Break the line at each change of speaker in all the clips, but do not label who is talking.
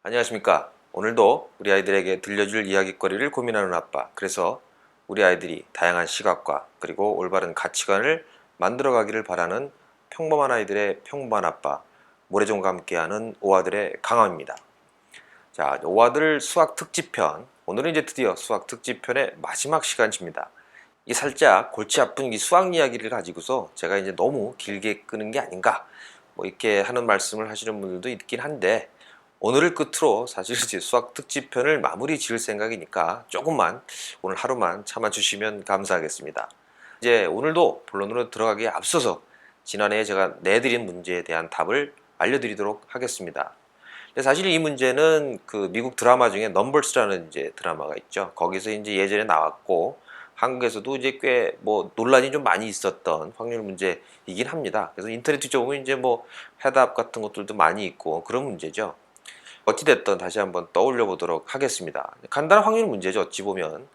안녕하십니까. 오늘도 우리 아이들에게 들려줄 이야깃거리를 고민하는 아빠, 그래서 우리 아이들이 다양한 시각과 그리고 올바른 가치관을 만들어가기를 바라는 평범한 아이들의 평범한 아빠, 모래종과 함께하는 오아들의 강함입니다. 자, 오아들 수학 특집편, 오늘은 이제 드디어 수학 특집편의 마지막 시간입니다. 이 살짝 골치 아픈 이 수학 이야기를 가지고서 제가 이제 너무 길게 끄는 게 아닌가, 뭐 이렇게 하는 말씀을 하시는 분들도 있긴 한데, 오늘을 끝으로 사실 이제 수학 특집편을 마무리 지을 생각이니까 조금만, 오늘 하루만 참아주시면 감사하겠습니다. 이제 오늘도 본론으로 들어가기에 앞서서 지난해에 제가 내드린 문제에 대한 답을 알려드리도록 하겠습니다. 근데 사실 이 문제는 그 미국 드라마 중에 넘버스라는 이제 드라마가 있죠. 거기서 이제 예전에 나왔고, 한국에서도 이제 꽤 뭐 논란이 좀 많이 있었던 확률 문제이긴 합니다. 그래서 인터넷 뒤져보면 이제 뭐 해답 같은 것들도 많이 있고 그런 문제죠. 어찌됐든 다시 한번 떠올려 보도록 하겠습니다. 간단한 확률 문제죠. 어찌 보면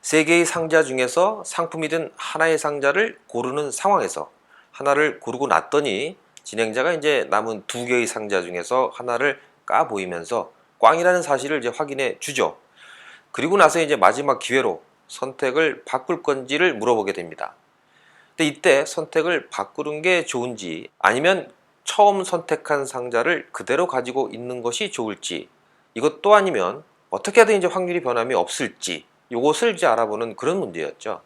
세 개의 상자 중에서 상품이 든 하나의 상자를 고르는 상황에서 하나를 고르고 났더니 진행자가 이제 남은 두 개의 상자 중에서 하나를 까 보이면서 꽝이라는 사실을 이제 확인해 주죠. 그리고 나서 이제 마지막 기회로 선택을 바꿀 건지를 물어보게 됩니다. 근데 이때 선택을 바꾸는 게 좋은지, 아니면 처음 선택한 상자를 그대로 가지고 있는 것이 좋을지, 이것도 아니면 어떻게 하든 이제 확률이 변함이 없을지, 이것을 이제 알아보는 그런 문제였죠.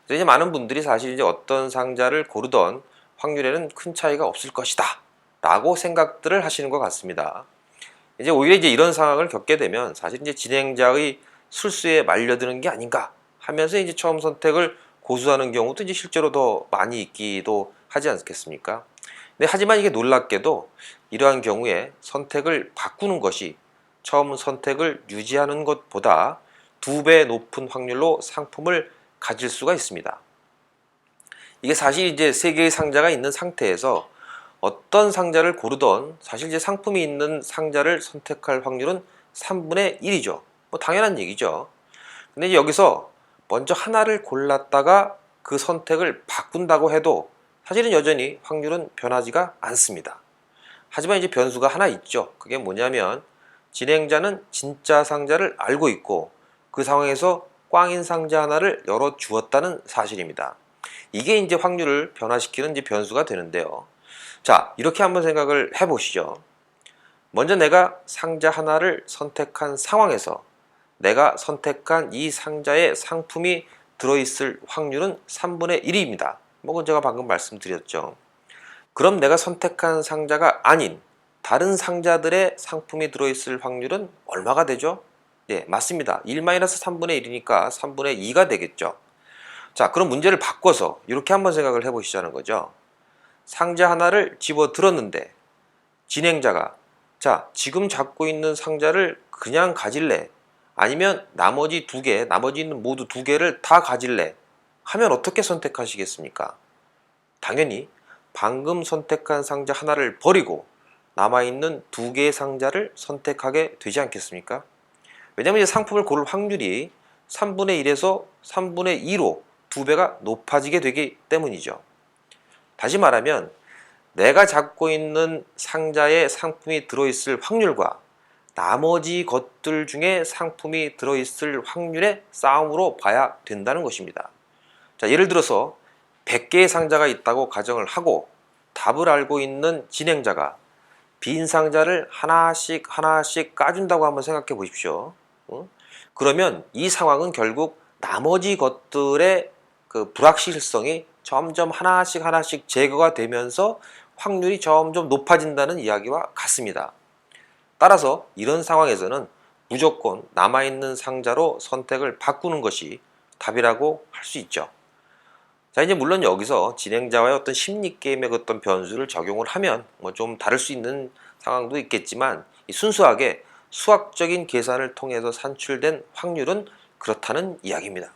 그래서 이제 많은 분들이 사실 이제 어떤 상자를 고르던 확률에는 큰 차이가 없을 것이다 라고 생각들을 하시는 것 같습니다. 이제 오히려 이제 이런 상황을 겪게 되면 사실 이제 진행자의 술수에 말려드는 게 아닌가 하면서 이제 처음 선택을 고수하는 경우도 이제 실제로 더 많이 있기도 하지 않겠습니까? 근데 하지만 이게 놀랍게도 이러한 경우에 선택을 바꾸는 것이 처음 선택을 유지하는 것보다 2배 높은 확률로 상품을 가질 수가 있습니다. 이게 사실 이제 세 개의 상자가 있는 상태에서 어떤 상자를 고르던 사실 이제 상품이 있는 상자를 선택할 확률은 3분의 1이죠. 뭐 당연한 얘기죠. 근데 이제 여기서 먼저 하나를 골랐다가 그 선택을 바꾼다고 해도 사실은 여전히 확률은 변하지가 않습니다. 하지만 이제 변수가 하나 있죠. 그게 뭐냐면 진행자는 진짜 상자를 알고 있고 그 상황에서 꽝인 상자 하나를 열어 주었다는 사실입니다. 이게 이제 확률을 변화시키는 이제 변수가 되는데요. 자, 이렇게 한번 생각을 해보시죠. 먼저 내가 상자 하나를 선택한 상황에서 내가 선택한 이 상자에 상품이 들어있을 확률은 3분의 1입니다. 뭐 그건 제가 방금 말씀드렸죠. 그럼 내가 선택한 상자가 아닌 다른 상자들의 상품이 들어있을 확률은 얼마가 되죠? 네, 맞습니다. 1-3분의 1이니까 3분의 2가 되겠죠. 자, 그럼 문제를 바꿔서 이렇게 한번 생각을 해보시자는 거죠. 상자 하나를 집어 들었는데 진행자가 자, 지금 잡고 있는 상자를 그냥 가질래? 아니면 나머지 두 개, 나머지 있는 모두 두 개를 다 가질래? 하면 어떻게 선택하시겠습니까? 당연히 방금 선택한 상자 하나를 버리고 남아있는 두 개의 상자를 선택하게 되지 않겠습니까? 왜냐하면 이제 상품을 고를 확률이 3분의 1에서 3분의 2로 2배가 높아지게 되기 때문이죠. 다시 말하면 내가 잡고 있는 상자에 상품이 들어있을 확률과 나머지 것들 중에 상품이 들어있을 확률의 싸움으로 봐야 된다는 것입니다. 자, 예를 들어서 100개의 상자가 있다고 가정을 하고 답을 알고 있는 진행자가 빈 상자를 하나씩 하나씩 까준다고 한번 생각해 보십시오. 그러면 이 상황은 결국 나머지 것들의 그 불확실성이 점점 하나씩 하나씩 제거가 되면서 확률이 점점 높아진다는 이야기와 같습니다. 따라서 이런 상황에서는 무조건 남아있는 상자로 선택을 바꾸는 것이 답이라고 할 수 있죠. 자, 이제 물론 여기서 진행자와의 어떤 심리 게임의 어떤 변수를 적용을 하면 뭐 좀 다를 수 있는 상황도 있겠지만 순수하게 수학적인 계산을 통해서 산출된 확률은 그렇다는 이야기입니다.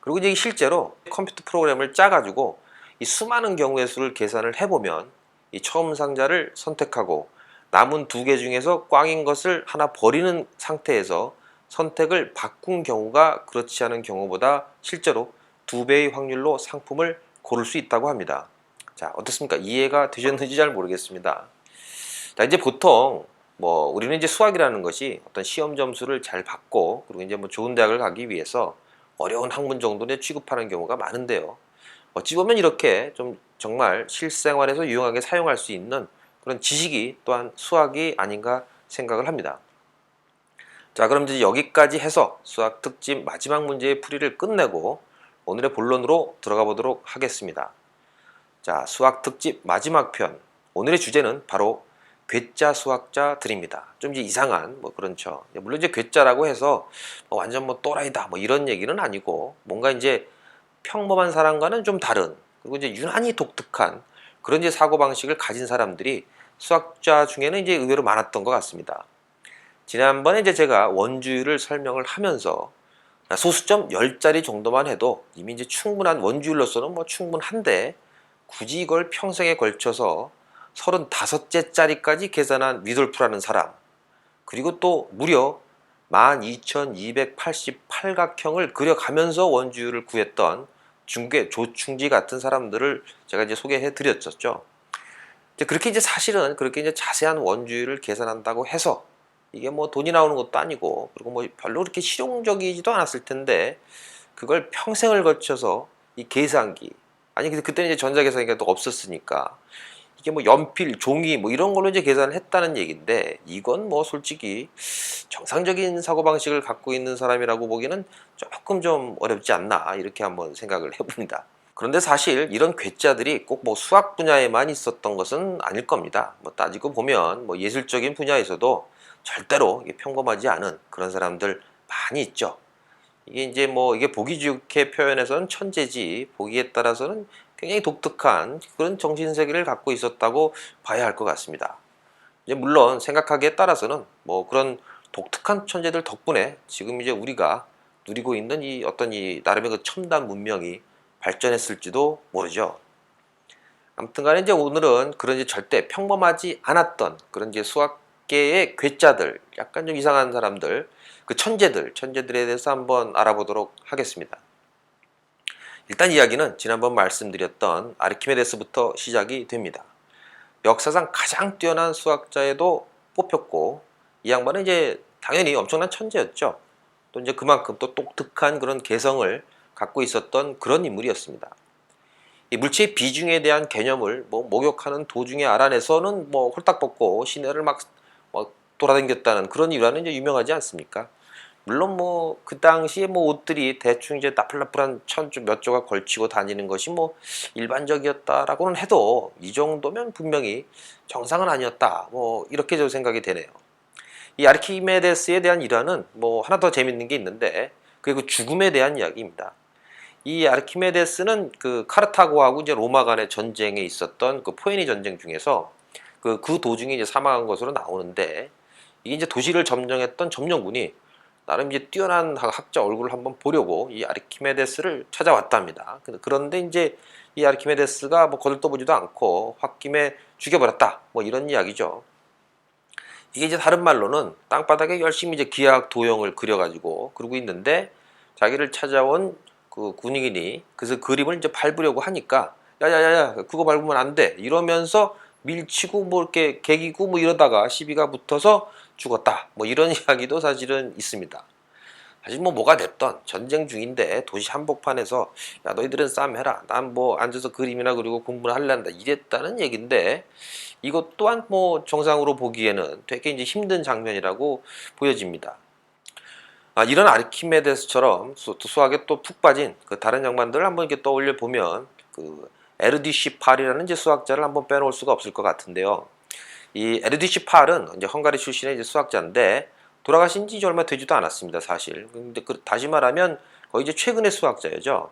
그리고 이제 실제로 컴퓨터 프로그램을 짜가지고 이 수많은 경우의 수를 계산을 해보면 이 처음 상자를 선택하고 남은 두 개 중에서 꽝인 것을 하나 버리는 상태에서 선택을 바꾼 경우가 그렇지 않은 경우보다 실제로 2배의 확률로 상품을 고를 수 있다고 합니다. 자, 어떻습니까? 이해가 되셨는지 잘 모르겠습니다. 자, 이제 보통 뭐 우리는 이제 수학이라는 것이 어떤 시험 점수를 잘 받고 그리고 이제 뭐 좋은 대학을 가기 위해서 어려운 학문 정도는 취급하는 경우가 많은데요. 어찌 보면 이렇게 좀 정말 실생활에서 유용하게 사용할 수 있는 그런 지식이 또한 수학이 아닌가 생각을 합니다. 자, 그럼 이제 여기까지 해서 수학 특집 마지막 문제의 풀이를 끝내고 오늘의 본론으로 들어가 보도록 하겠습니다. 자, 수학 특집 마지막 편. 오늘의 주제는 바로 괴짜 수학자들입니다. 좀 이제 이상한 뭐 그렇죠. 물론 이제 괴짜라고 해서 뭐 완전 뭐 또라이다 뭐 이런 얘기는 아니고 뭔가 이제 평범한 사람과는 좀 다른 그리고 이제 유난히 독특한 그런 이제 사고 방식을 가진 사람들이 수학자 중에는 이제 의외로 많았던 것 같습니다. 지난번에 이제 제가 원주율을 설명을 하면서 소수점 10자리 정도만 해도 이미 이제 충분한 원주율로서는 뭐 충분한데 굳이 이걸 평생에 걸쳐서 35개짜리까지 계산한 위돌프라는 사람 그리고 또 무려 12,288각형을 그려가면서 원주율을 구했던 중계 조충지 같은 사람들을 제가 이제 소개해 드렸었죠. 그렇게 이제 사실은 그렇게 이제 자세한 원주율을 계산한다고 해서 이게 뭐 돈이 나오는 것도 아니고 그리고 뭐 별로 그렇게 실용적이지도 않았을 텐데 그걸 평생을 거쳐서 이 계산기 아니 근데 그때는 이제 전자계산기가 또 없었으니까 이게 뭐 연필, 종이 뭐 이런 걸로 이제 계산을 했다는 얘기인데 이건 뭐 솔직히 정상적인 사고방식을 갖고 있는 사람이라고 보기는 조금 좀 어렵지 않나 이렇게 한번 생각을 해봅니다. 그런데 사실 이런 괴짜들이 꼭 뭐 수학 분야에만 있었던 것은 아닐 겁니다. 뭐 따지고 보면 뭐 예술적인 분야에서도 절대로 평범하지 않은 그런 사람들 많이 있죠. 이게 이제 뭐 이게 보기 좋게 표현해서는 천재지 보기에 따라서는 굉장히 독특한 그런 정신세계를 갖고 있었다고 봐야 할 것 같습니다. 이제 물론 생각하기에 따라서는 뭐 그런 독특한 천재들 덕분에 지금 이제 우리가 누리고 있는 이 어떤 이 나름의 그 첨단 문명이 발전했을지도 모르죠. 아무튼간에 이제 오늘은 그런 이제 절대 평범하지 않았던 그런 이제 수학계의 괴짜들, 약간 좀 이상한 사람들, 그 천재들에 대해서 한번 알아보도록 하겠습니다. 일단 이야기는 지난번 말씀드렸던 아르키메데스부터 시작이 됩니다. 역사상 가장 뛰어난 수학자에도 뽑혔고 이 양반은 이제 당연히 엄청난 천재였죠. 또 이제 그만큼 또 독특한 그런 개성을 갖고 있었던 그런 인물이었습니다. 이 물체의 비중에 대한 개념을 뭐 목욕하는 도중에 알아내서는 뭐 홀딱 벗고 시내를 막 돌아다녔다는 그런 일화는 이제 유명하지 않습니까? 물론 뭐 그 당시에 뭐 옷들이 대충 이제 나풀나풀한 천조 몇 조각 걸치고 다니는 것이 뭐 일반적이었다라고는 해도 이 정도면 분명히 정상은 아니었다. 뭐 이렇게 저 생각이 되네요. 이 아르키메데스에 대한 일화는 뭐 하나 더 재밌는 게 있는데 그게 그 죽음에 대한 이야기입니다. 이 아르키메데스는 그 카르타고하고 이제 로마 간의 전쟁에 있었던 그 포에니 전쟁 중에서 그 도중에 이제 사망한 것으로 나오는데 이게 이제 도시를 점령했던 점령군이 나름 이제 뛰어난 학자 얼굴을 한번 보려고 이 아르키메데스를 찾아왔답니다. 그런데 이제 이 아르키메데스가 뭐 거들떠보지도 않고 홧김에 죽여버렸다. 뭐 이런 이야기죠. 이게 이제 다른 말로는 땅바닥에 열심히 이제 기하학 도형을 그려가지고 그러고 있는데 자기를 찾아온 그 군인이 그래서 그림을 이제 밟으려고 하니까 야야야야 그거 밟으면 안 돼 이러면서 밀치고 뭐 이렇게 개기고 뭐 이러다가 시비가 붙어서 죽었다 뭐 이런 이야기도 사실은 있습니다. 사실 뭐 뭐가 됐던 전쟁 중인데 도시 한복판에서 야 너희들은 싸움 해라 난 뭐 앉아서 그림이나 그리고 공부를 할란다 이랬다는 얘긴데 이것 또한 뭐 정상으로 보기에는 되게 이제 힘든 장면이라고 보여집니다. 이런 아르키메데스처럼 수학에 또 푹 빠진 그 다른 양반들을 한번 이렇게 떠올려 보면 그 에르디시 팔이라는 이제 수학자를 한번 빼놓을 수가 없을 것 같은데요. 이 에르디시 팔은 이제 헝가리 출신의 이제 수학자인데 돌아가신 지 얼마 되지도 않았습니다, 사실. 근데 다시 말하면 거의 이제 최근의 수학자죠.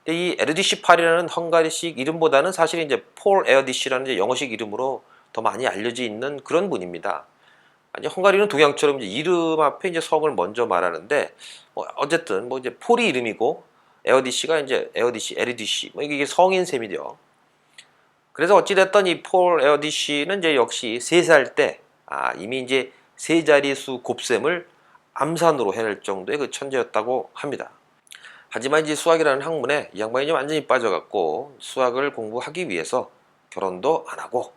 근데 이 에르디시 팔이라는 헝가리식 이름보다는 사실 이제 폴 에어디시라는 이제 영어식 이름으로 더 많이 알려져 있는 그런 분입니다. 아니 헝가리는 동양처럼 이제 이름 앞에 이제 성을 먼저 말하는데 뭐 어쨌든 뭐 이제 폴이 이름이고 에어디시가 이제 에르디시 뭐 이게 성인 셈이죠. 그래서 어찌됐든 이 폴 에어디시는 이제 역시 3살 때 이미 이제 세 자리수 곱셈을 암산으로 해낼 정도의 그 천재였다고 합니다. 하지만 이제 수학이라는 학문에 이 양반이 이제 완전히 빠져갖고 수학을 공부하기 위해서 결혼도 안 하고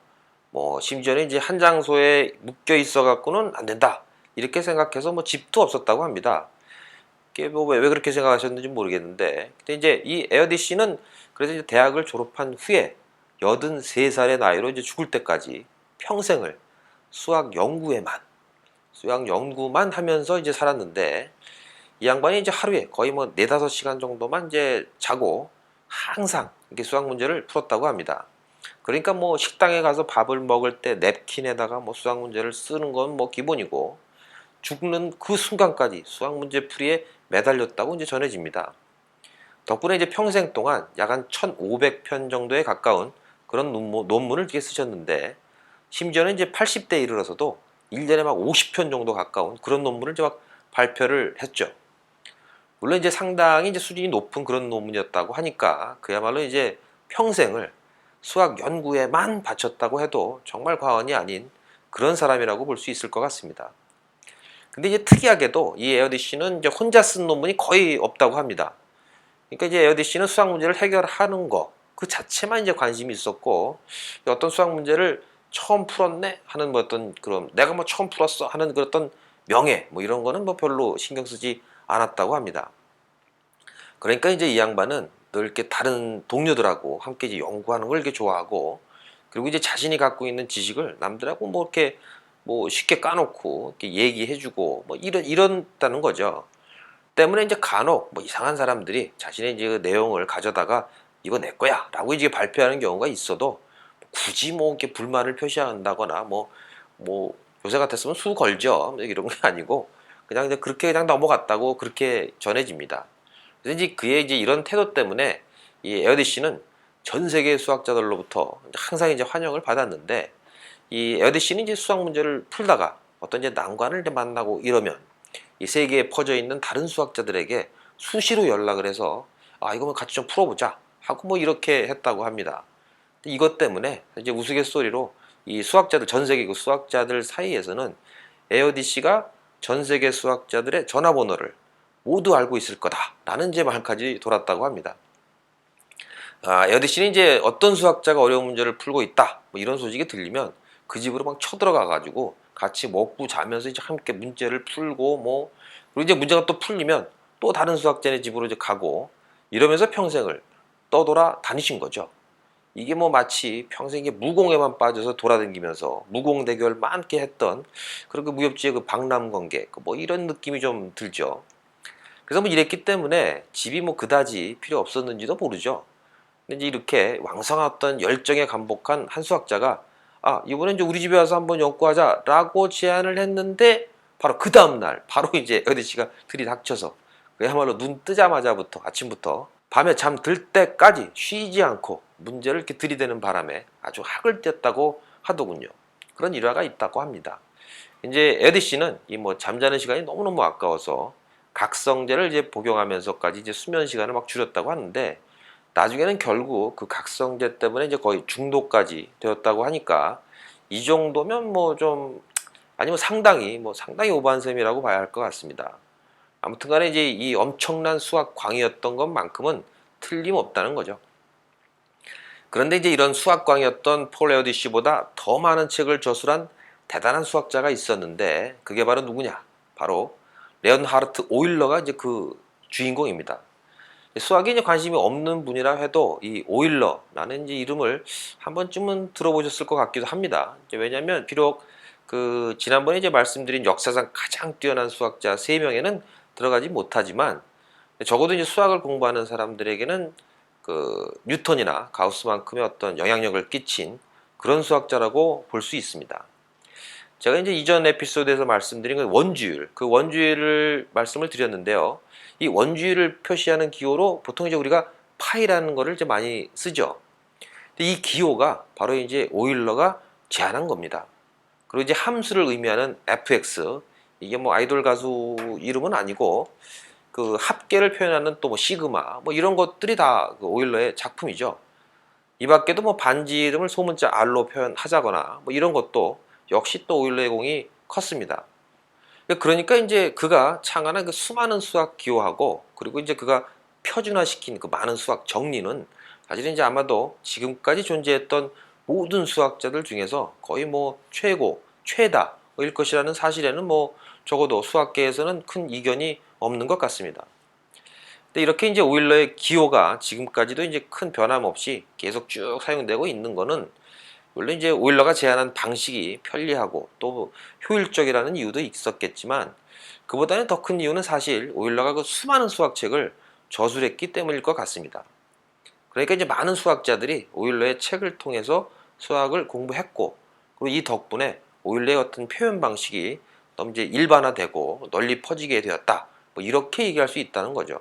뭐 심지어는 이제 한 장소에 묶여 있어 갖고는 안 된다 이렇게 생각해서 뭐 집도 없었다고 합니다. 이게 뭐 왜 그렇게 생각하셨는지 모르겠는데, 근데 이제 이 에어디씨는 그래서 이제 대학을 졸업한 후에 83살의 나이로 이제 죽을 때까지 평생을 수학 연구만 하면서 이제 살았는데, 이 양반이 이제 하루에 거의 뭐 4, 5시간 정도만 이제 자고 항상 이렇게 수학 문제를 풀었다고 합니다. 그러니까 뭐 식당에 가서 밥을 먹을 때 냅킨에다가 뭐 수학 문제를 쓰는 건 뭐 기본이고, 죽는 그 순간까지 수학 문제 풀이에 매달렸다고 이제 전해집니다. 덕분에 이제 평생 동안 약 한 1500편 정도에 가까운 그런 논문을 이렇게 쓰셨는데, 심지어는 이제 80대에 이르러서도 1년에 막 50편 정도 가까운 그런 논문을 이제 막 발표를 했죠. 물론 이제 상당히 이제 수준이 높은 그런 논문이었다고 하니까 그야말로 이제 평생을 수학 연구에만 바쳤다고 해도 정말 과언이 아닌 그런 사람이라고 볼 수 있을 것 같습니다. 근데 이제 특이하게도 이 에어디씨는 이제 혼자 쓴 논문이 거의 없다고 합니다. 그러니까 이제 에어디씨는 수학 문제를 해결하는 거 그 자체만 이제 관심이 있었고, 어떤 수학 문제를 처음 풀었네 하는 뭐 어떤 그런 내가 뭐 처음 풀었어 하는 그런 어떤 명예 뭐 이런 거는 뭐 별로 신경 쓰지 않았다고 합니다. 그러니까 이제 이 양반은 늘 이렇게 다른 동료들하고 함께 이제 연구하는 걸 이렇게 좋아하고, 그리고 이제 자신이 갖고 있는 지식을 남들하고 뭐 이렇게 뭐 쉽게 까놓고 이렇게 얘기해주고 뭐 이런다는 거죠. 때문에 이제 간혹 뭐 이상한 사람들이 자신의 이제 그 내용을 가져다가 이거 내 거야 라고 이제 발표하는 경우가 있어도 굳이 뭐 이렇게 불만을 표시한다거나 뭐 요새 같았으면 수 걸죠 이런 게 아니고 그냥 이제 그렇게 그냥 넘어갔다고 그렇게 전해집니다. 그래서 이제 그의 이제 이런 태도 때문에 이 에어디씨는 전 세계 수학자들로부터 항상 이제 환영을 받았는데, 이 에어디씨는 이제 수학 문제를 풀다가 어떤 이제 난관을 이제 만나고 이러면 이 세계에 퍼져 있는 다른 수학자들에게 수시로 연락을 해서 아 이거 뭐 같이 좀 풀어보자 하고 뭐 이렇게 했다고 합니다. 이것 때문에 이제 우스갯소리로 이 수학자들 전 세계 그 수학자들 사이에서는 에어디씨가 전 세계 수학자들의 전화번호를 모두 알고 있을 거다라는 이제 말까지 돌았다고 합니다. 에어디씨는 이제 어떤 수학자가 어려운 문제를 풀고 있다 뭐 이런 소식이 들리면 그 집으로 막 쳐들어가 가지고 같이 먹고 자면서 이제 함께 문제를 풀고 뭐, 그리고 이제 문제가 또 풀리면 또 다른 수학자네 집으로 이제 가고 이러면서 평생을 떠돌아 다니신 거죠. 이게 뭐 마치 평생 이게 무공에만 빠져서 돌아다니면서 무공 대결 많게 했던 그런 그 무협지의 그 박람관계 뭐 이런 느낌이 좀 들죠. 그래서 뭐 이랬기 때문에 집이 뭐 그다지 필요 없었는지도 모르죠. 근데 이제 이렇게 왕성한 어떤 열정에 감복한 한 수학자가 이번에 이제 우리 집에 와서 한번 연구하자라고 제안을 했는데 바로 그 다음날 바로 이제 에어디씨가 들이닥쳐서 그야말로 눈 뜨자마자부터 아침부터 밤에 잠 들 때까지 쉬지 않고 문제를 이렇게 들이대는 바람에 아주 학을 뗐다고 하더군요. 그런 일화가 있다고 합니다. 이제 에어디씨는 이 뭐 잠자는 시간이 너무너무 아까워서 각성제를 이제 복용하면서까지 이제 수면 시간을 막 줄였다고 하는데, 나중에는 결국 그 각성제 때문에 이제 거의 중독까지 되었다고 하니까 이 정도면 뭐 좀 아니면 상당히 오버한 셈이라고 봐야 할 것 같습니다. 아무튼간에 이제 이 엄청난 수학 광이었던 것만큼은 틀림없다는 거죠. 그런데 이제 이런 수학 광이었던 폴 에어디씨보다 더 많은 책을 저술한 대단한 수학자가 있었는데 그게 바로 누구냐? 바로 레온하르트 오일러가 이제 그 주인공입니다. 수학에 이제 관심이 없는 분이라 해도 이 오일러라는 이제 이름을 한 번쯤은 들어보셨을 것 같기도 합니다. 왜냐하면 비록 그 지난번에 이제 말씀드린 역사상 가장 뛰어난 수학자 3명에는 들어가지 못하지만 적어도 이제 수학을 공부하는 사람들에게는 그 뉴턴이나 가우스만큼의 어떤 영향력을 끼친 그런 수학자라고 볼 수 있습니다. 제가 이제 이전 에피소드에서 말씀드린 그 원주율을 말씀을 드렸는데요. 이 원주율을 표시하는 기호로 보통 이제 우리가 파이라는 거를 이제 많이 쓰죠. 근데 이 기호가 바로 이제 오일러가 제안한 겁니다. 그리고 이제 함수를 의미하는 fx, 이게 뭐 아이돌 가수 이름은 아니고 그 합계를 표현하는 또 뭐 시그마 뭐 이런 것들이 다그 오일러의 작품이죠. 이 밖에도 뭐 반지 이름을 소문자 R로 표현하자거나 뭐 이런 것도 역시 또 오일러의 공이 컸습니다. 그러니까 이제 그가 창안한 그 수많은 수학 기호하고 그리고 이제 그가 표준화시킨 그 많은 수학 정리는 사실은 이제 아마도 지금까지 존재했던 모든 수학자들 중에서 거의 뭐 최고, 최다일 것이라는 사실에는 뭐 적어도 수학계에서는 큰 이견이 없는 것 같습니다. 근데 이렇게 이제 오일러의 기호가 지금까지도 이제 큰 변함 없이 계속 쭉 사용되고 있는 거는 물론 이제 오일러가 제안한 방식이 편리하고 또 효율적이라는 이유도 있었겠지만 그보다는 더 큰 이유는 사실 오일러가 그 수많은 수학책을 저술했기 때문일 것 같습니다. 그러니까 이제 많은 수학자들이 오일러의 책을 통해서 수학을 공부했고 그리고 이 덕분에 오일러의 어떤 표현 방식이 너무 이제 일반화되고 널리 퍼지게 되었다. 뭐 이렇게 얘기할 수 있다는 거죠.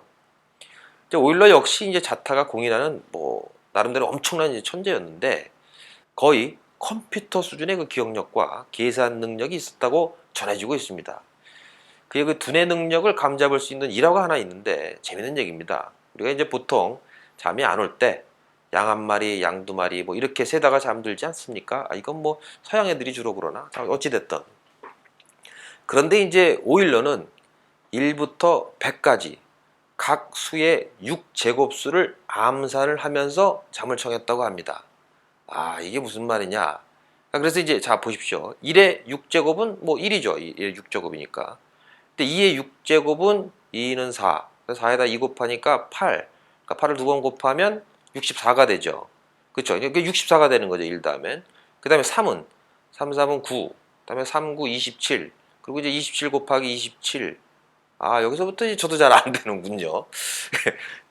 이제 오일러 역시 이제 자타가 공인하는 뭐 나름대로 엄청난 이제 천재였는데 거의 컴퓨터 수준의 그 기억력과 계산 능력이 있었다고 전해지고 있습니다. 그의 그 두뇌 능력을 감잡을 수 있는 일화가 하나 있는데 재밌는 얘기입니다. 우리가 이제 보통 잠이 안 올 때 양 한 마리, 양 두 마리 뭐 이렇게 세다가 잠들지 않습니까? 이건 뭐 서양 애들이 주로 그러나 어찌 됐든 그런데 이제 오일러는 1부터 100까지 각 수의 6제곱수를 암산을 하면서 잠을 청했다고 합니다. 이게 무슨 말이냐? 그래서 이제 자 보십시오. 1의 6제곱은 뭐 1이죠. 1의 6제곱이니까. 근데 2의 6제곱은 2는 4. 4에다 2 곱하니까 8. 그러니까 8을 두 번 곱하면 64가 되죠. 그렇죠? 이게 64가 되는 거죠. 1 다음엔. 그 다음에 3은 3, 3은 9. 그 다음에 3, 9, 27. 그리고 이제 27 곱하기 27. 여기서부터 이제 저도 잘 안 되는군요.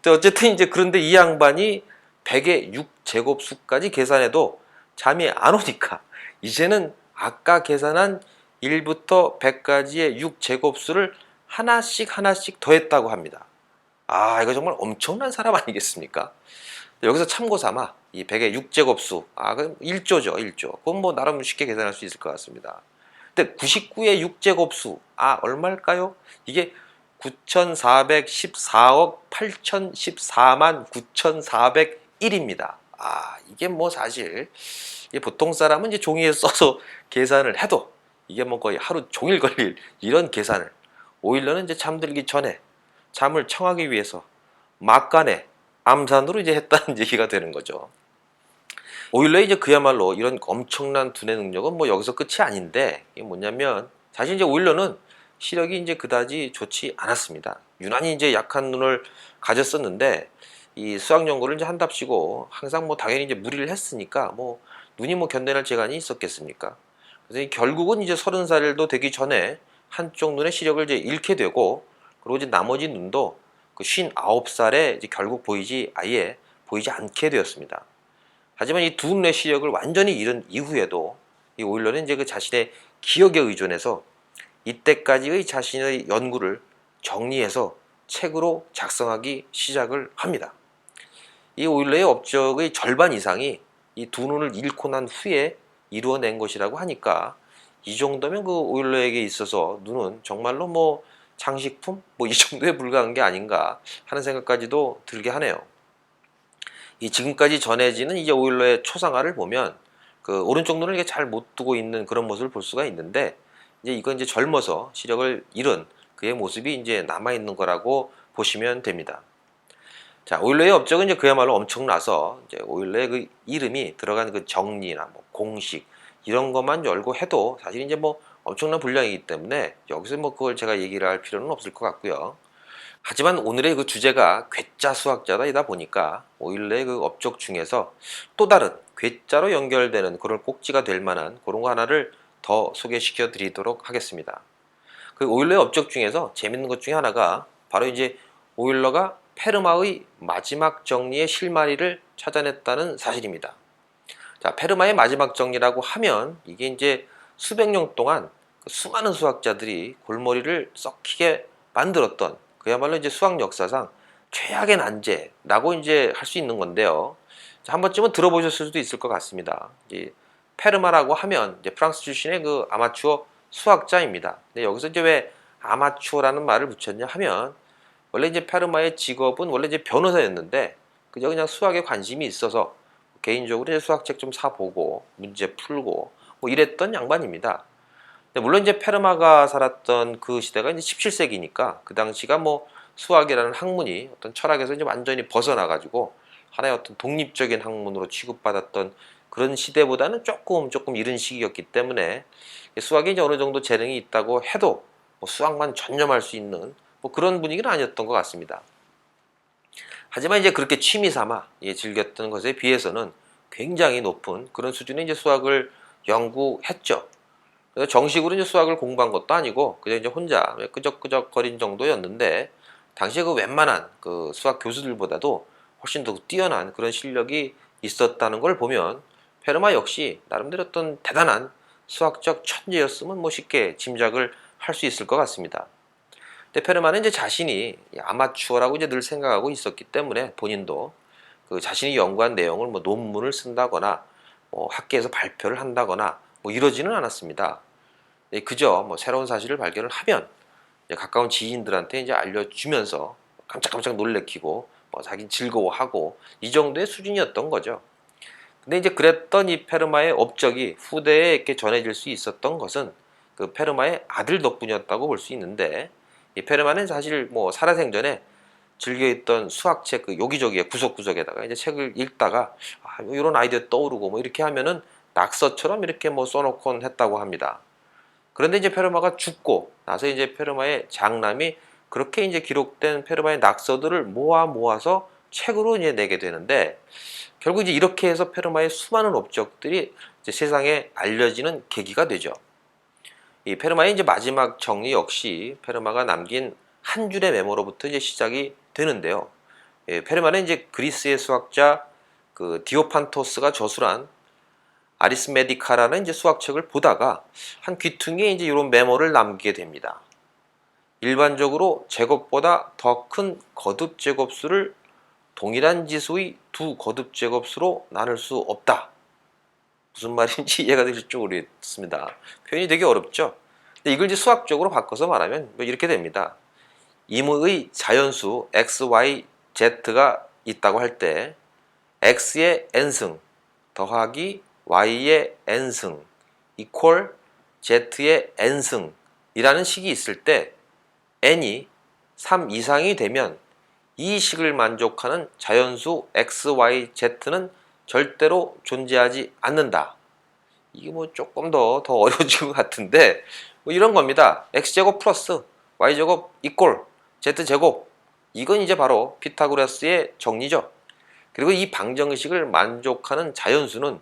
근데 어쨌든 이제 그런데 이 양반이 100의 6제곱수까지 계산해도 잠이 안 오니까 이제는 아까 계산한 1부터 100까지의 6제곱수를 하나씩 하나씩 더했다고 합니다. 이거 정말 엄청난 사람 아니겠습니까? 여기서 참고 삼아 이 100의 6제곱수, 그럼 1조죠, 1조. 그건 뭐 나름 쉽게 계산할 수 있을 것 같습니다. 근데 99의 6제곱수, 얼마일까요? 이게 9,414억 8,014만 9,401입니다. 이게 뭐 사실 보통 사람은 이제 종이에 써서 계산을 해도 이게 뭐 거의 하루 종일 걸릴 이런 계산을 오일러는 이제 잠들기 전에 잠을 청하기 위해서 막간에 암산으로 이제 했다는 얘기가 되는 거죠. 오일러 이제 그야말로 이런 엄청난 두뇌 능력은 뭐 여기서 끝이 아닌데 이게 뭐냐면 사실 이제 오일러는 시력이 이제 그다지 좋지 않았습니다. 유난히 이제 약한 눈을 가졌었는데 이 수학 연구를 이제 한답시고 항상 뭐 당연히 이제 무리를 했으니까 뭐 눈이 뭐 견뎌낼 재간이 있었겠습니까? 그래서 결국은 이제 30살도 되기 전에 한쪽 눈의 시력을 이제 잃게 되고 그리고 이제 나머지 눈도 그 59살에 이제 결국 아예 보이지 않게 되었습니다. 하지만 이 두 눈의 시력을 완전히 잃은 이후에도 이 오일러는 이제 그 자신의 기억에 의존해서 이때까지의 자신의 연구를 정리해서 책으로 작성하기 시작을 합니다. 이 오일러의 업적의 절반 이상이 이 두 눈을 잃고 난 후에 이루어낸 것이라고 하니까 이 정도면 그 오일러에게 있어서 눈은 정말로 뭐 장식품? 뭐 이 정도에 불과한 게 아닌가 하는 생각까지도 들게 하네요. 이 지금까지 전해지는 이제 오일러의 초상화를 보면 그 오른쪽 눈을 이게 잘 못 뜨고 있는 그런 모습을 볼 수가 있는데 이제 이건 이제 젊어서 시력을 잃은 그의 모습이 이제 남아 있는 거라고 보시면 됩니다. 자, 오일러의 업적은 이제 그야말로 엄청나서 이제 오일러의 그 이름이 들어간 그 정리나 뭐 공식 이런 것만 열고 해도 사실 이제 뭐 엄청난 분량이기 때문에 여기서 뭐 그걸 제가 얘기를 할 필요는 없을 것 같고요. 하지만 오늘의 그 주제가 괴짜 수학자다이다 보니까 오일러의 그 업적 중에서 또 다른 괴짜로 연결되는 그런 꼭지가 될 만한 그런 거 하나를 더 소개시켜 드리도록 하겠습니다. 그 오일러의 업적 중에서 재밌는 것 중에 하나가 바로 이제 오일러가 페르마의 마지막 정리의 실마리를 찾아냈다는 사실입니다. 자, 페르마의 마지막 정리라고 하면 이게 이제 수백 년 동안 그 수많은 수학자들이 골머리를 썩히게 만들었던 그야말로 이제 수학 역사상 최악의 난제라고 이제 할 수 있는 건데요. 자, 한 번쯤은 들어보셨을 수도 있을 것 같습니다. 이제 페르마라고 하면 이제 프랑스 출신의 그 아마추어 수학자입니다. 근데 여기서 이제 왜 아마추어라는 말을 붙였냐 하면 원래 이제 페르마의 직업은 원래 이제 변호사였는데 그저 그냥 수학에 관심이 있어서 개인적으로 이제 수학책 좀 사보고 문제 풀고 뭐 이랬던 양반입니다. 물론 이제 페르마가 살았던 그 시대가 이제 17세기니까 그 당시가 뭐 수학이라는 학문이 어떤 철학에서 이제 완전히 벗어나 가지고 하나의 어떤 독립적인 학문으로 취급받았던 그런 시대보다는 조금 이른 시기였기 때문에 수학에 이제 어느 정도 재능이 있다고 해도 뭐 수학만 전념할 수 있는 뭐 그런 분위기는 아니었던 것 같습니다. 하지만 이제 그렇게 취미 삼아 즐겼던 것에 비해서는 굉장히 높은 그런 수준의 이제 수학을 연구했죠. 그래서 정식으로 이제 수학을 공부한 것도 아니고 그냥 이제 혼자 끄적끄적 거린 정도였는데 당시에 그 웬만한 그 수학 교수들보다도 훨씬 더 뛰어난 그런 실력이 있었다는 걸 보면 페르마 역시 나름대로 어떤 대단한 수학적 천재였으면 뭐 쉽게 짐작을 할 수 있을 것 같습니다. 근데 페르마는 이제 자신이 아마추어라고 이제 늘 생각하고 있었기 때문에 본인도 그 자신이 연구한 내용을 뭐 논문을 쓴다거나 뭐 학계에서 발표를 한다거나 뭐 이러지는 않았습니다. 그저 뭐 새로운 사실을 발견을 하면 이제 가까운 지인들한테 이제 알려주면서 깜짝깜짝 놀래키고 뭐 자기 즐거워하고 이 정도의 수준이었던 거죠. 근데 이제 그랬던 이 페르마의 업적이 후대에 이렇게 전해질 수 있었던 것은 그 페르마의 아들 덕분이었다고 볼 수 있는데 이 페르마는 사실 뭐 살아생전에 즐겨있던 수학책 그 여기저기에 구석구석에다가 이제 책을 읽다가 뭐 이런 아이디어 떠오르고 뭐 이렇게 하면은 낙서처럼 이렇게 뭐 써놓곤 했다고 합니다. 그런데 이제 페르마가 죽고 나서 이제 페르마의 장남이 그렇게 이제 기록된 페르마의 낙서들을 모아서 책으로 이제 내게 되는데 결국 이제 이렇게 해서 페르마의 수많은 업적들이 이제 세상에 알려지는 계기가 되죠. 이 페르마의 이제 마지막 정리 역시 페르마가 남긴 한 줄의 메모로부터 이제 시작이 되는데요. 페르마는 이제 그리스의 수학자 그 디오판토스가 저술한 아리스메디카라는 이제 수학책을 보다가 한 귀퉁이에 이제 이런 메모를 남기게 됩니다. 일반적으로 제곱보다 더 큰 거듭 제곱수를 동일한 지수의 두 거듭 제곱수로 나눌 수 없다. 무슨 말인지 이해가 되실 줄 모르겠습니다. 표현이 되게 어렵죠. 근데 이걸 이제 수학적으로 바꿔서 말하면 이렇게 됩니다. 임의 자연수 x, y, z가 있다고 할 때 x의 n승 더하기 y의 n승 equal z의 n승 이라는 식이 있을 때 n이 3 이상이 되면 이 식을 만족하는 자연수 x, y, z는 절대로 존재하지 않는다. 이게 뭐 조금 더 어려워진 것 같은데 뭐 이런 겁니다. x제곱 플러스 y제곱 이꼴 z제곱 이건 이제 바로 피타고라스의 정리죠. 그리고 이 방정식을 만족하는 자연수는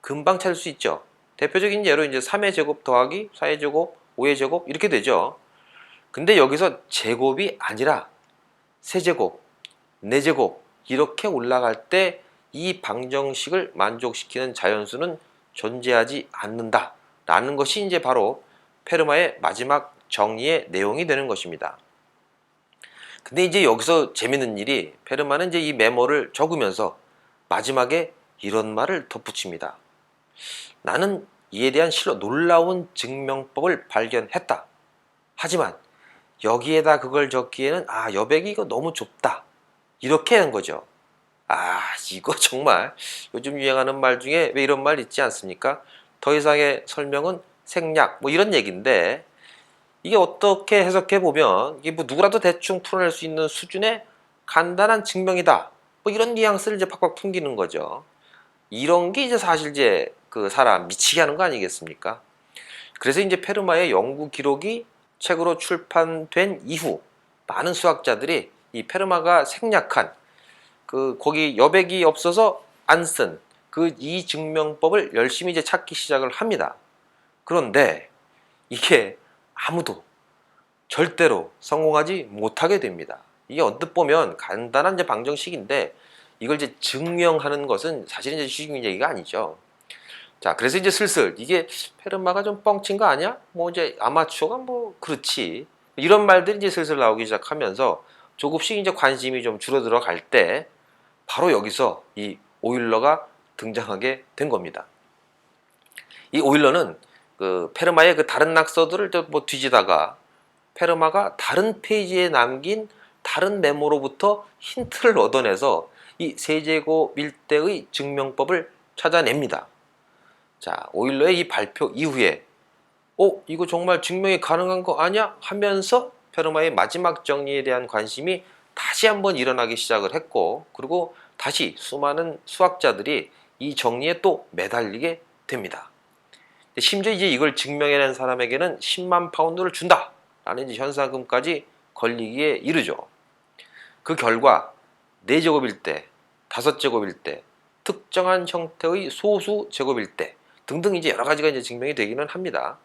금방 찾을 수 있죠. 대표적인 예로 이제 3의 제곱 더하기 4의 제곱 5의 제곱 이렇게 되죠. 근데 여기서 제곱이 아니라 세제곱, 네제곱 이렇게 올라갈 때 이 방정식을 만족시키는 자연수는 존재하지 않는다 라는 것이 이제 바로 페르마의 마지막 정리의 내용이 되는 것입니다. 근데 이제 여기서 재밌는 일이 페르마는 이제 이 메모를 적으면서 마지막에 이런 말을 덧붙입니다. 나는 이에 대한 실로 놀라운 증명법을 발견했다. 하지만 여기에다 그걸 적기에는 여백이 이거 너무 좁다. 이렇게 한 거죠. 이거 정말 요즘 유행하는 말 중에 왜 이런 말 있지 않습니까? 더 이상의 설명은 생략 뭐 이런 얘기인데 이게 어떻게 해석해 보면 이게 뭐 누구라도 대충 풀어낼 수 있는 수준의 간단한 증명이다. 뭐 이런 뉘앙스를 이제 팍팍 풍기는 거죠. 이런 게 이제 사실 이제 그 사람 미치게 하는 거 아니겠습니까? 그래서 이제 페르마의 연구 기록이 책으로 출판된 이후 많은 수학자들이 이 페르마가 생략한 그 거기 여백이 없어서 안 쓴 그 이 증명법을 열심히 이제 찾기 시작을 합니다. 그런데 이게 아무도 절대로 성공하지 못하게 됩니다. 이게 언뜻 보면 간단한 이제 방정식인데 이걸 이제 증명하는 것은 사실은 이제 쉬운 얘기가 아니죠. 자, 그래서 이제 슬슬 이게 페르마가 좀 뻥친 거 아니야? 뭐 이제 아마추어가 뭐 그렇지. 이런 말들이 이제 슬슬 나오기 시작하면서 조금씩 이제 관심이 좀 줄어들어 갈 때 바로 여기서 이 오일러가 등장하게 된 겁니다. 이 오일러는 그 페르마의 그 다른 낙서들을 뭐 뒤지다가 페르마가 다른 페이지에 남긴 다른 메모로부터 힌트를 얻어내서 이 세제곱 일대의 증명법을 찾아냅니다. 자, 오일러의 이 발표 이후에 이거 정말 증명이 가능한 거 아니야? 하면서 페르마의 마지막 정리에 대한 관심이 다시 한번 일어나기 시작을 했고 그리고 다시 수많은 수학자들이 이 정리에 또 매달리게 됩니다. 심지어 이제 이걸 증명해낸 사람에게는 10만 파운드를 준다라는 이제 현상금까지 걸리기에 이르죠. 그 결과 4제곱일 때, 5제곱일 때, 특정한 형태의 소수 제곱일 때 등등 이제 여러 가지가 이제 증명이 되기는 합니다.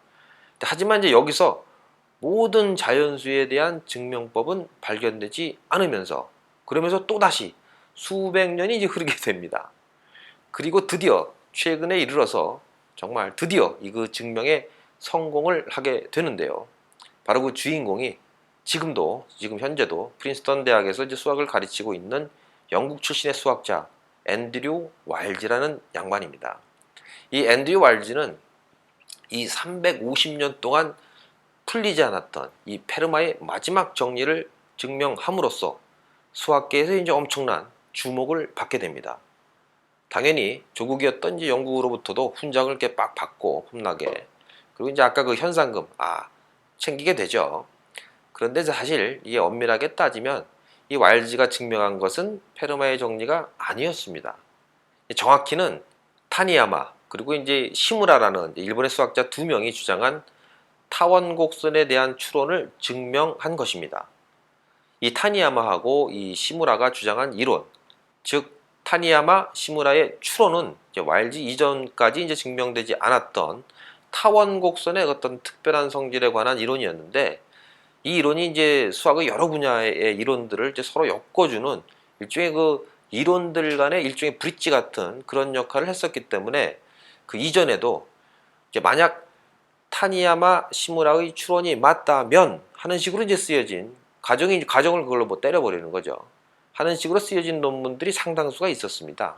하지만 이제 여기서 모든 자연수에 대한 증명법은 발견되지 않으면서 그러면서 또다시 수백 년이 이제 흐르게 됩니다. 그리고 드디어 최근에 이르러서 정말 드디어 이 그 증명에 성공을 하게 되는데요. 바로 그 주인공이 지금 현재도 프린스턴 대학에서 이제 수학을 가르치고 있는 영국 출신의 수학자 앤드류 와일즈라는 양반입니다. 이 앤드류 와일즈는 이 350년 동안 풀리지 않았던 이 페르마의 마지막 정리를 증명함으로써 수학계에서 이제 엄청난 주목을 받게 됩니다. 당연히 조국이었던 이제 영국으로부터도 훈장을 이렇게 빡 받고 폼나게, 그리고 이제 아까 그 현상금 챙기게 되죠. 그런데 사실 이게 엄밀하게 따지면 이 와일즈가 증명한 것은 페르마의 정리가 아니었습니다. 정확히는 타니야마 그리고 이제 시무라라는 일본의 수학자 2명이 주장한 타원 곡선에 대한 추론을 증명한 것입니다. 이 타니야마하고 이 시무라가 주장한 이론, 즉 타니야마, 시무라의 추론은 이제 와일즈 이전까지 이제 증명되지 않았던 타원곡선의 어떤 특별한 성질에 관한 이론이었는데, 이 이론이 이제 수학의 여러 분야의 이론들을 이제 서로 엮어주는 일종의 그 이론들 간의 일종의 브릿지 같은 그런 역할을 했었기 때문에 그 이전에도 이제 만약 타니야마, 시무라의 추론이 맞다면 하는 식으로 이제 쓰여진 가정을 그걸로 뭐 때려버리는 거죠. 하는 식으로 쓰여진 논문들이 상당수가 있었습니다.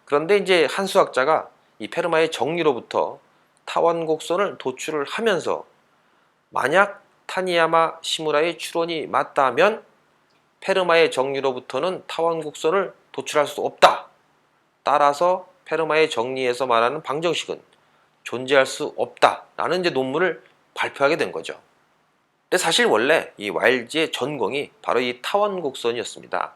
그런데 이제 한 수학자가 이 페르마의 정리로부터 타원곡선을 도출을 하면서 만약 타니야마, 시무라의 추론이 맞다면 페르마의 정리로부터는 타원곡선을 도출할 수 없다. 따라서 페르마의 정리에서 말하는 방정식은 존재할 수 없다라는 이제 논문을 발표하게 된 거죠. 근데 사실 원래 이 와일즈의 전공이 바로 이 타원곡선이었습니다.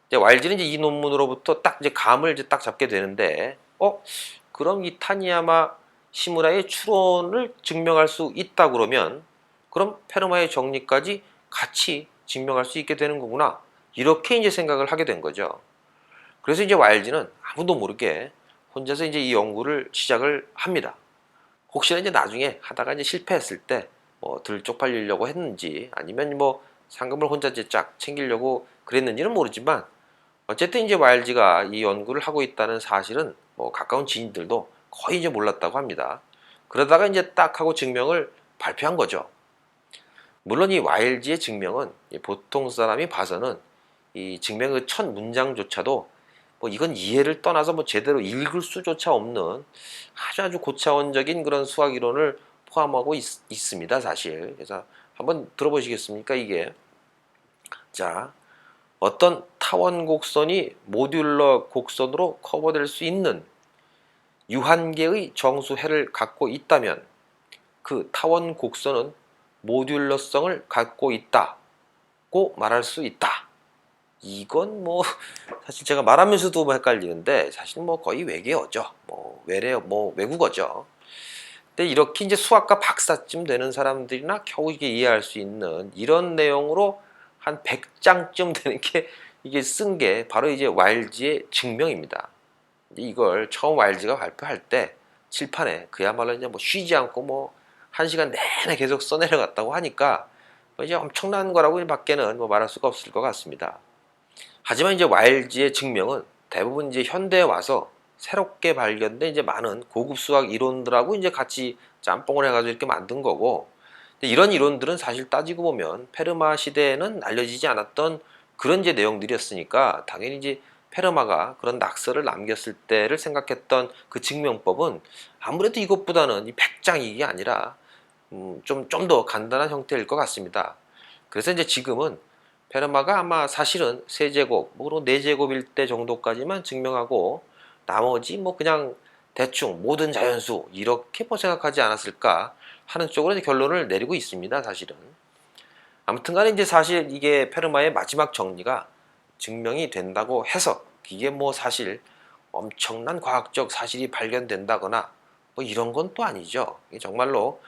이제 와일즈는 이제 이 논문으로부터 딱 이제 감을 이제 딱 잡게 되는데, 그럼 이 타니야마 시무라의 추론을 증명할 수 있다 그러면 그럼 페르마의 정리까지 같이 증명할 수 있게 되는 거구나. 이렇게 이제 생각을 하게 된 거죠. 그래서 이제 와일즈는 아무도 모르게 혼자서 이제 이 연구를 시작을 합니다. 혹시나 이제 나중에 하다가 이제 실패했을 때 뭐 덜 쪽팔리려고 했는지 아니면 뭐 상금을 혼자 이제 쫙 챙기려고 그랬는지는 모르지만, 어쨌든 이제 와일즈가 이 연구를 하고 있다는 사실은 뭐 가까운 지인들도 거의 이제 몰랐다고 합니다. 그러다가 이제 딱 하고 증명을 발표한 거죠. 물론 이 와일즈의 증명은 보통 사람이 봐서는 이 증명의 첫 문장조차도 뭐 이건 이해를 떠나서 뭐 제대로 읽을 수조차 없는 아주 고차원적인 그런 수학 이론을 포함하고 있습니다, 사실. 그래서 한번 들어보시겠습니까, 이게? 자, 어떤 타원 곡선이 모듈러 곡선으로 커버될 수 있는 유한계의 정수해를 갖고 있다면 그 타원 곡선은 모듈러성을 갖고 있다고 말할 수 있다. 이건 뭐 사실 제가 말하면서도 뭐 헷갈리는데 사실 뭐 거의 외계어죠. 외국어죠. 근데 이렇게 이제 수학과 박사쯤 되는 사람들이나 겨우 이게 이해할 수 있는 이런 내용으로 한 100장쯤 되는 게 이게 쓴 게 바로 이제 와일즈의 증명입니다. 이걸 처음 와일즈가 발표할 때 칠판에 그야말로 이제 뭐 쉬지 않고 뭐 1시간 내내 계속 써내려갔다고 하니까 뭐 이제 엄청난 거라고 밖에는 뭐 말할 수가 없을 것 같습니다. 하지만 이제 와일즈의 증명은 대부분 이제 현대에 와서 새롭게 발견된 이제 많은 고급 수학 이론들하고 이제 같이 짬뽕을 해가지고 이렇게 만든 거고, 이런 이론들은 사실 따지고 보면 페르마 시대에는 알려지지 않았던 그런 이제 내용들이었으니까 당연히 이제 페르마가 그런 낙서를 남겼을 때를 생각했던 그 증명법은 아무래도 이것보다는 이 100장이 아니라 좀 더 간단한 형태일 것 같습니다. 그래서 이제 지금은 페르마가 아마 사실은 세제곱, 뭐 4제곱일 때 정도까지만 증명하고 나머지 뭐 그냥 대충 모든 자연수 이렇게 뭐 생각하지 않았을까 하는 쪽으로 이제 결론을 내리고 있습니다, 사실은. 아무튼 간에 이제 사실 이게 페르마의 마지막 정리가 증명이 된다고 해서 이게 뭐 사실 엄청난 과학적 사실이 발견된다거나 뭐 이런 건 또 아니죠. 이게 정말로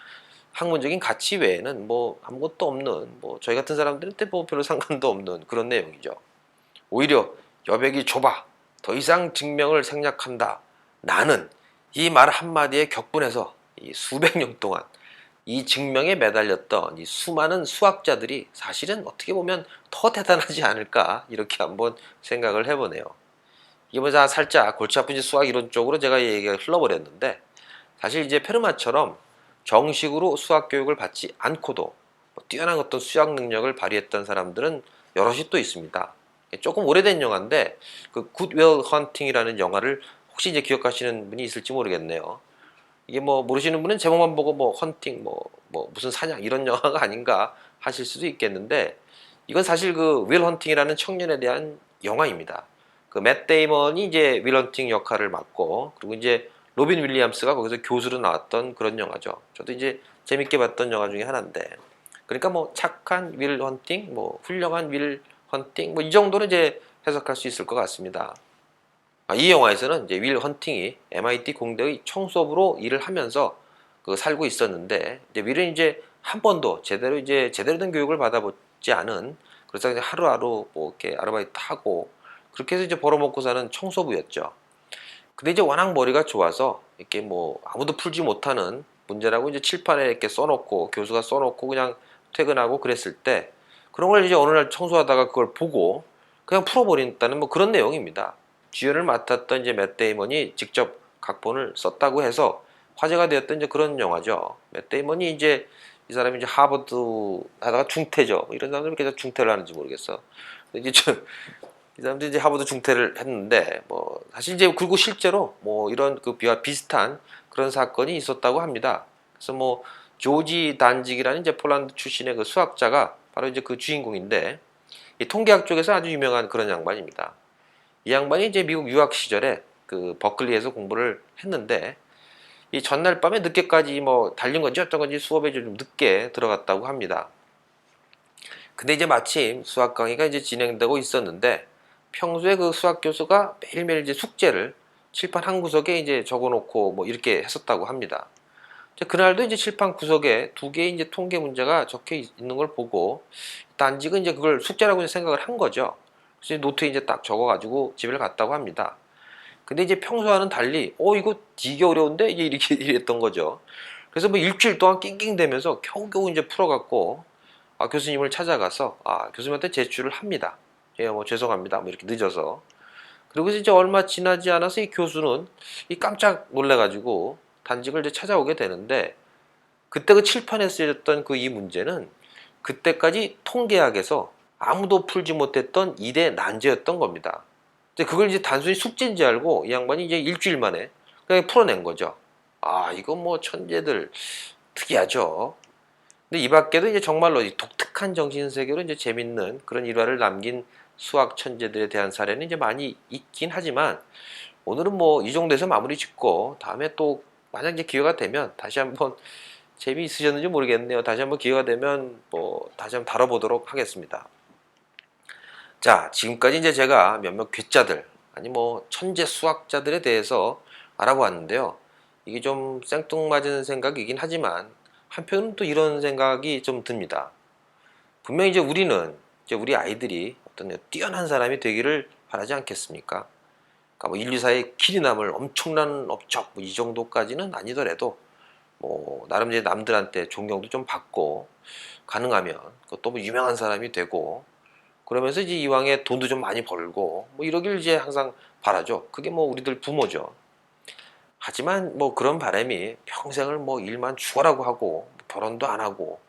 학문적인 가치 외에는 뭐 아무것도 없는, 뭐 저희 같은 사람들한테 뭐 별로 상관도 없는 그런 내용이죠. 오히려 여백이 좁아 더 이상 증명을 생략한다. 나는 이 말 한마디에 격분해서 이 수백 년 동안 이 증명에 매달렸던 이 수많은 수학자들이 사실은 어떻게 보면 더 대단하지 않을까, 이렇게 한번 생각을 해보네요. 이게 뭐 살짝 골치 아픈 수학 이론 쪽으로 제가 얘기가 흘러버렸는데, 사실 이제 페르마처럼 정식으로 수학 교육을 받지 않고도 뭐 뛰어난 어떤 수학 능력을 발휘했던 사람들은 여럿이 또 있습니다. 조금 오래된 영화인데 그 굿윌 헌팅이라는 영화를 혹시 이제 기억하시는 분이 있을지 모르겠네요. 이게 뭐 모르시는 분은 제목만 보고 뭐 헌팅 뭐 무슨 사냥 이런 영화가 아닌가 하실 수도 있겠는데, 이건 사실 그 윌 헌팅이라는 청년에 대한 영화입니다. 그 맷 데이먼이 이제 윌 헌팅 역할을 맡고, 그리고 이제 로빈 윌리엄스가 거기서 교수로 나왔던 그런 영화죠. 저도 이제 재밌게 봤던 영화 중에 하나인데, 그러니까 뭐 착한 윌 헌팅, 뭐 훌륭한 윌 헌팅, 뭐 이 정도는 이제 해석할 수 있을 것 같습니다. 이 영화에서는 이제 윌 헌팅이 MIT 공대의 청소부로 일을 하면서 그 살고 있었는데, 이제 윌은 이제 한 번도 제대로 된 교육을 받아보지 않은, 그래서 이제 하루하루 뭐 이렇게 아르바이트 하고 그렇게 해서 이제 벌어먹고 사는 청소부였죠. 근데 이제 워낙 머리가 좋아서 이렇게 뭐 아무도 풀지 못하는 문제라고 이제 칠판에 이렇게 써놓고 교수가 써놓고 그냥 퇴근하고 그랬을 때, 그런 걸 이제 어느 날 청소하다가 그걸 보고 그냥 풀어버린다는 뭐 그런 내용입니다. 주연을 맡았던 이제 맷 데이먼이 직접 각본을 썼다고 해서 화제가 되었던 이제 그런 영화죠. 맷 데이먼이 이제 이 사람이 이제 하버드 하다가 중퇴죠. 뭐 이런 사람들이 계속 중퇴를 하는지 모르겠어. 이제 이 사람들이 이제 하버드 중퇴를 했는데, 뭐 사실 이제 그리고 실제로 뭐 이런 그 비와 비슷한 그런 사건이 있었다고 합니다. 그래서 뭐 조지 단직이라는 이제 폴란드 출신의 그 수학자가 바로 이제 그 주인공인데, 이 통계학 쪽에서 아주 유명한 그런 양반입니다. 이 양반이 이제 미국 유학 시절에 그 버클리에서 공부를 했는데, 이 전날 밤에 늦게까지 뭐 달린 건지 어떤 건지 수업에 좀 늦게 들어갔다고 합니다. 근데 이제 마침 수학 강의가 이제 진행되고 있었는데, 평소에 그 수학 교수가 매일매일 이제 숙제를 칠판 한 구석에 이제 적어놓고 뭐 이렇게 했었다고 합니다. 그날도 이제 칠판 구석에 두 개의 이제 통계 문제가 적혀 있는 걸 보고 단직은 이제 그걸 숙제라고 생각을 한 거죠. 그래서 노트에 이제 딱 적어가지고 집에 갔다고 합니다. 근데 이제 평소와는 달리 이거 되게 어려운데 이제 이렇게 이랬던 거죠. 그래서 뭐 일주일 동안 낑낑대면서 겨우겨우 이제 풀어갖고 교수님을 찾아가서 교수님한테 제출을 합니다. 예, 뭐 죄송합니다. 뭐 이렇게 늦어서. 그리고 이제 얼마 지나지 않아서 이 교수는 이 깜짝 놀래가지고 단직을 이제 찾아오게 되는데, 그때 그 칠판에 쓰여졌던 그 이 문제는 그때까지 통계학에서 아무도 풀지 못했던 2대 난제였던 겁니다. 그걸 이제 단순히 숙제인지 알고 이 양반이 이제 일주일 만에 그냥 풀어낸 거죠. 이건 뭐 천재들 특이하죠. 근데 이 밖에도 이제 정말로 독특한 정신세계로 이제 재밌는 그런 일화를 남긴 수학 천재들에 대한 사례는 이제 많이 있긴 하지만, 오늘은 뭐 이 정도에서 마무리 짓고 다음에 또 만약 이제 기회가 되면 다시 한번 재미있으셨는지 모르겠네요. 다시 한번 기회가 되면 뭐 다시 한번 다뤄보도록 하겠습니다. 자, 지금까지 이제 제가 몇몇 괴짜들, 아니 뭐 천재 수학자들에 대해서 알아보았는데요. 이게 좀 생뚱맞은 생각이긴 하지만 한편은 또 이런 생각이 좀 듭니다. 분명히 이제 우리는 이제 우리 아이들이 어떤 뛰어난 사람이 되기를 바라지 않겠습니까? 그러니까 뭐 인류사의 길이 남을 엄청난 업적 뭐 이 정도까지는 아니더라도 뭐 나름 이제 남들한테 존경도 좀 받고, 가능하면 그것도 뭐 유명한 사람이 되고, 그러면서 이제 이왕에 돈도 좀 많이 벌고 뭐 이러길 이제 항상 바라죠. 그게 뭐 우리들 부모죠. 하지만 뭐 그런 바람이 평생을 뭐 일만 죽어라고 하고 결혼도 안 하고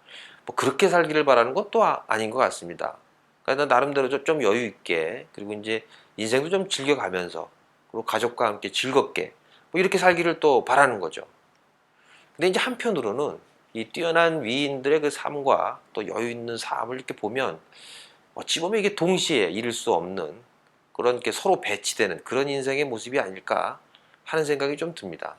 뭐 그렇게 살기를 바라는 건 또 아닌 것 같습니다. 그러니까 나름대로 좀 여유 있게, 그리고 이제 인생도 좀 즐겨가면서, 그리고 가족과 함께 즐겁게 뭐 이렇게 살기를 또 바라는 거죠. 근데 이제 한편으로는 이 뛰어난 위인들의 그 삶과 또 여유 있는 삶을 이렇게 보면 어찌 보면 이게 동시에 이룰 수 없는 그런 게 서로 배치되는 그런 인생의 모습이 아닐까 하는 생각이 좀 듭니다.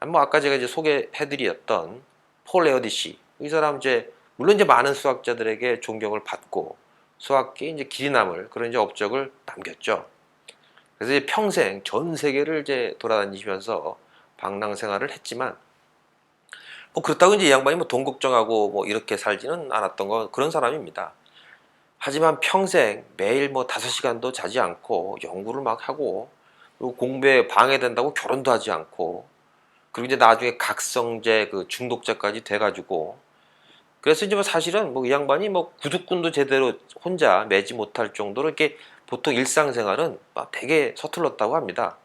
뭐 아까 제가 이제 소개해드렸던 폴 에어디시, 이 사람 이제 물론 이제 많은 수학자들에게 존경을 받고 수학계에 이제 길이 남을 그런 이제 업적을 남겼죠. 그래서 이제 평생 전 세계를 이제 돌아다니시면서 방랑 생활을 했지만 뭐 그렇다고 이제 이 양반이 뭐 돈 걱정하고 뭐 이렇게 살지는 않았던 건 그런 사람입니다. 하지만 평생 매일 뭐 5시간도 자지 않고 연구를 막 하고 그리고 공부에 방해된다고 결혼도 하지 않고 그리고 이제 나중에 각성제 그 중독자까지 돼가지고 그래서 이제 뭐 사실은 뭐 이 양반이 뭐 구두꾼도 제대로 혼자 매지 못할 정도로 이렇게 보통 일상생활은 막 되게 서툴렀다고 합니다.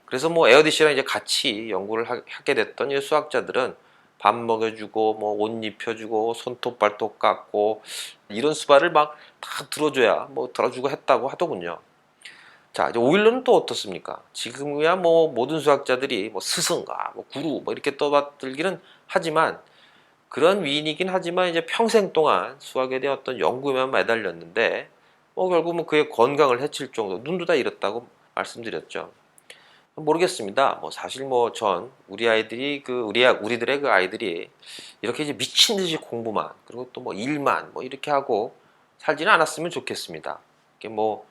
그래서 뭐 에어디 씨랑 이제 같이 연구를 하게 됐던 이 수학자들은 밥 먹여주고 뭐 옷 입혀주고 손톱 발톱 깎고 이런 수발을 막 다 들어줘야 뭐 들어주고 했다고 하더군요. 자 이제 오일러는 또 어떻습니까? 지금이야 뭐 모든 수학자들이 뭐 스승과 뭐 구루 뭐 이렇게 떠받들기는 하지만 그런 위인이긴 하지만 이제 평생 동안 수학에 대한 어떤 연구에만 매달렸는데 뭐 결국은 그의 건강을 해칠 정도 눈도 다 잃었다고 말씀드렸죠. 모르겠습니다. 뭐 사실 뭐 전 우리 아이들이 그 우리들의 그 아이들이 이렇게 이제 미친 듯이 공부만 그리고 또 뭐 일만 뭐 이렇게 하고 살지는 않았으면 좋겠습니다. 이게 뭐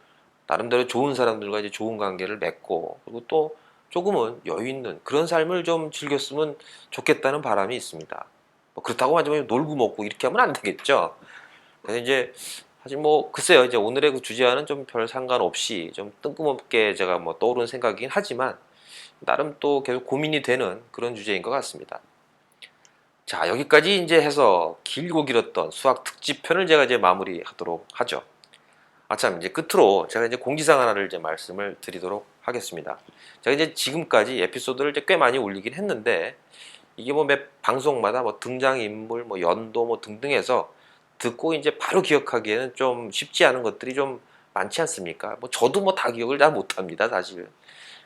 나름대로 좋은 사람들과 이제 좋은 관계를 맺고 그리고 또 조금은 여유 있는 그런 삶을 좀 즐겼으면 좋겠다는 바람이 있습니다. 뭐 그렇다고 하지만 놀고 먹고 이렇게 하면 안 되겠죠. 그래서 이제 사실 뭐 글쎄요 이제 오늘의 그 주제와는 좀 별 상관없이 좀 뜬금없게 제가 뭐 떠오른 생각이긴 하지만 나름 또 계속 고민이 되는 그런 주제인 것 같습니다. 자 여기까지 이제 해서 길고 길었던 수학 특집편을 제가 이제 마무리하도록 하죠. 아참 이제 끝으로 제가 이제 공지사항 하나를 이제 말씀을 드리도록 하겠습니다. 제가 이제 지금까지 에피소드를 이제 꽤 많이 올리긴 했는데 이게 뭐 매 방송마다 뭐 등장인물 뭐 연도 뭐 등등 해서 듣고 이제 바로 기억하기에는 좀 쉽지 않은 것들이 좀 많지 않습니까? 뭐 저도 뭐 다 기억을 다 못합니다 사실.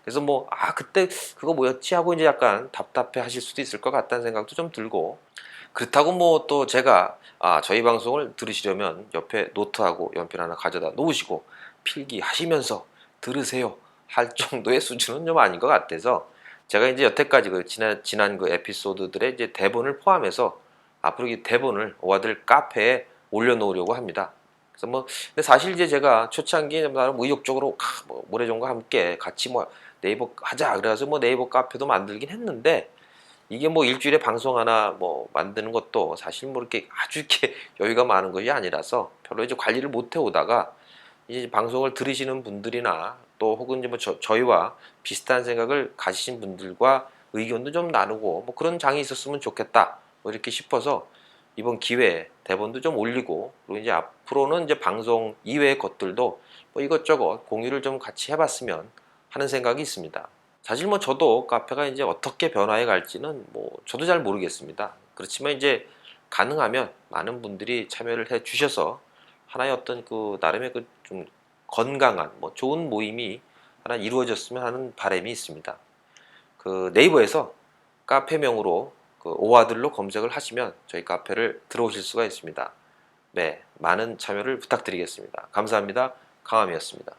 그래서 뭐 아 그때 그거 뭐였지 하고 이제 약간 답답해 하실 수도 있을 것 같다는 생각도 좀 들고 그렇다고 뭐 또 제가 아 저희 방송을 들으시려면 옆에 노트하고 연필 하나 가져다 놓으시고 필기하시면서 들으세요 할 정도의 수준은 좀 아닌 것 같아서 제가 이제 여태까지 그 지난 그 에피소드들의 이제 대본을 포함해서 앞으로 이 대본을 오아들 카페에 올려놓으려고 합니다. 그래서 뭐 근데 사실 이제 제가 초창기에 나름 의욕적으로 뭐 모래종과 함께 같이 뭐 네이버 하자 그래서 뭐 네이버 카페도 만들긴 했는데 이게 뭐 일주일에 방송 하나 뭐 만드는 것도 사실 뭐 이렇게 아주 이렇게 여유가 많은 것이 아니라서 별로 이제 관리를 못 해오다가 이제 방송을 들으시는 분들이나 또 혹은 이제 뭐 저희와 비슷한 생각을 가지신 분들과 의견도 좀 나누고 뭐 그런 장이 있었으면 좋겠다 뭐 이렇게 싶어서 이번 기회에 대본도 좀 올리고 그리고 이제 앞으로는 이제 방송 이외의 것들도 뭐 이것저것 공유를 좀 같이 해봤으면 하는 생각이 있습니다. 사실 뭐 저도 카페가 이제 어떻게 변화해 갈지는 뭐 저도 잘 모르겠습니다. 그렇지만 이제 가능하면 많은 분들이 참여를 해 주셔서 하나의 어떤 그 나름의 그 좀 건강한 뭐 좋은 모임이 하나 이루어졌으면 하는 바람이 있습니다. 그 네이버에서 카페명으로 그 오아들로 검색을 하시면 저희 카페를 들어오실 수가 있습니다. 네, 많은 참여를 부탁드리겠습니다. 감사합니다. 강함이었습니다.